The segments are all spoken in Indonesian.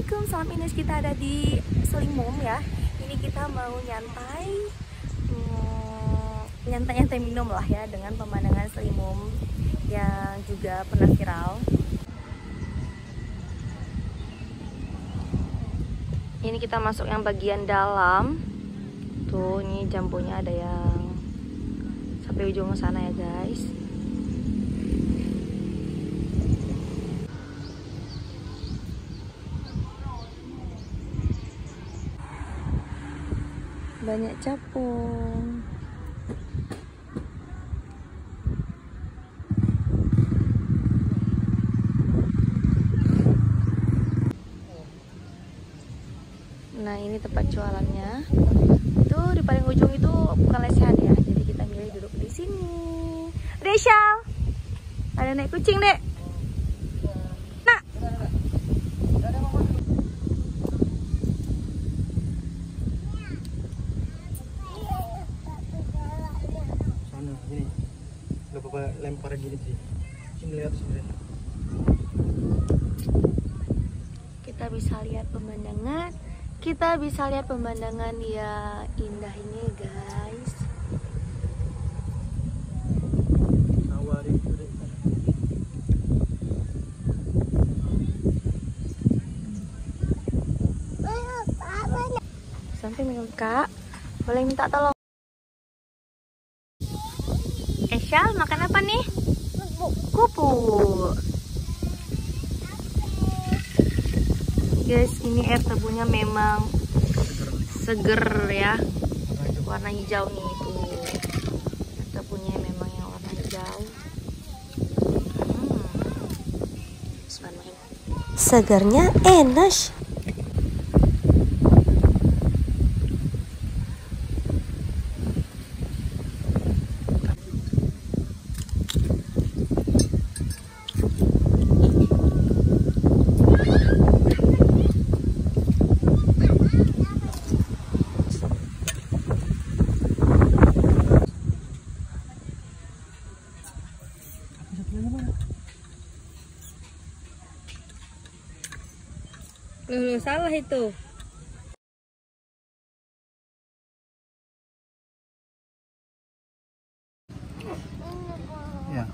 Assalamualaikum, salam Ines. Kita ada di Selimum ya. Ini kita mau nyantai minum lah ya, dengan pemandangan Selimum yang juga pernah viral. Ini kita masuk yang bagian dalam. Tuh, ini jambunya ada yang sampai ujung sana ya guys. Banyak capung. Nah, ini tempat jualannya. Itu di paling ujung itu bukan lesehan ya. Jadi kita milih duduk di sini. Rachel, ada naik kucing, Dek. Nak. Sana, gini. Gak apa-apa lempar gini sih. Sini lihat sini. Kita bisa lihat pemandangan. Kita bisa lihat pemandangan ya indah ini guys. Sampai minum kak. Boleh minta tolong. Eshal makan apa nih? Kupu. Guys, ini air tebunya memang seger ya, warna hijau nih tuh. Air tebunya memang yang warna hijau. Segernya enak. Loh, salah itu. Ya.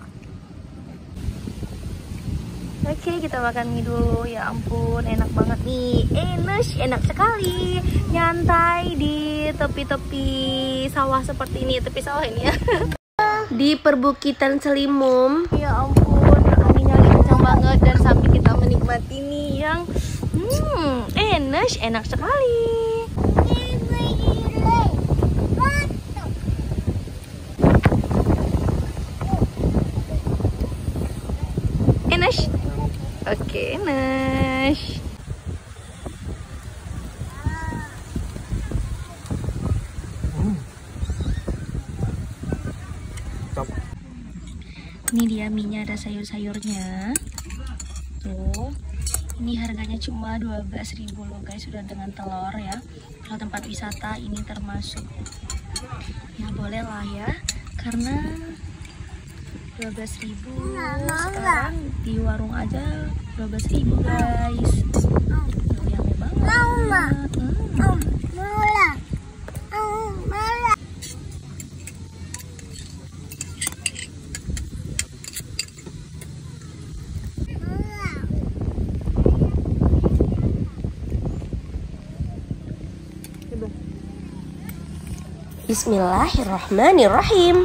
Oke, kita makan mie dulu. Ya ampun, enak banget nih. Enak sekali. Nyantai di tepi-tepi sawah seperti ini. Tepi sawah ini ya. Di perbukitan Selimum. Ya ampun, anginnya lagi kencang banget. Dan sambil kita menikmati mie yang enak sekali. Enak. Oke, enak. Ini dia mie-nya, ada sayur-sayurnya. Tuh. Ini harganya cuma 12.000 loh guys, sudah dengan telur ya. Kalau tempat wisata ini termasuk ya boleh lah ya, karena 12.000 sekarang di warung aja 12.000 guys. Yummy banget. Bismillahirrahmanirrahim.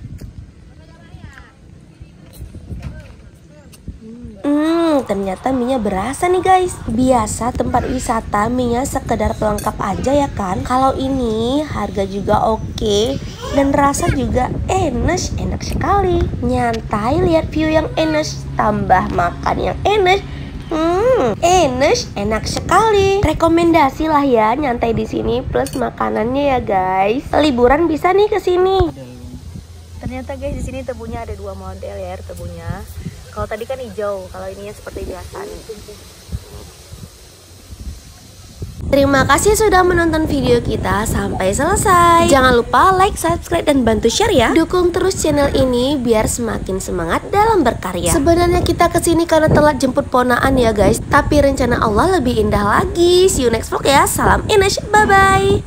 Ternyata mie-nya berasa nih guys. Biasa tempat wisata mie-nya sekedar pelengkap aja ya kan. Kalau ini harga juga oke dan rasa juga enak sekali. Nyantai lihat view yang enak, tambah makan yang enak. Enak sekali. Rekomendasi lah ya nyantai di sini plus makanannya ya guys. Liburan bisa nih ke sini. Ternyata guys, di sini tebunya ada dua model ya, air tebunya. Kalau tadi kan hijau, kalau ininya seperti biasa nih. Terima kasih sudah menonton video kita sampai selesai. Jangan lupa like, subscribe, dan bantu share ya. Dukung terus channel ini biar semakin semangat dalam berkarya. Sebenarnya kita kesini karena telat jemput ponaan ya guys, tapi rencana Allah lebih indah lagi. See you next vlog ya. Salam Ines, bye bye.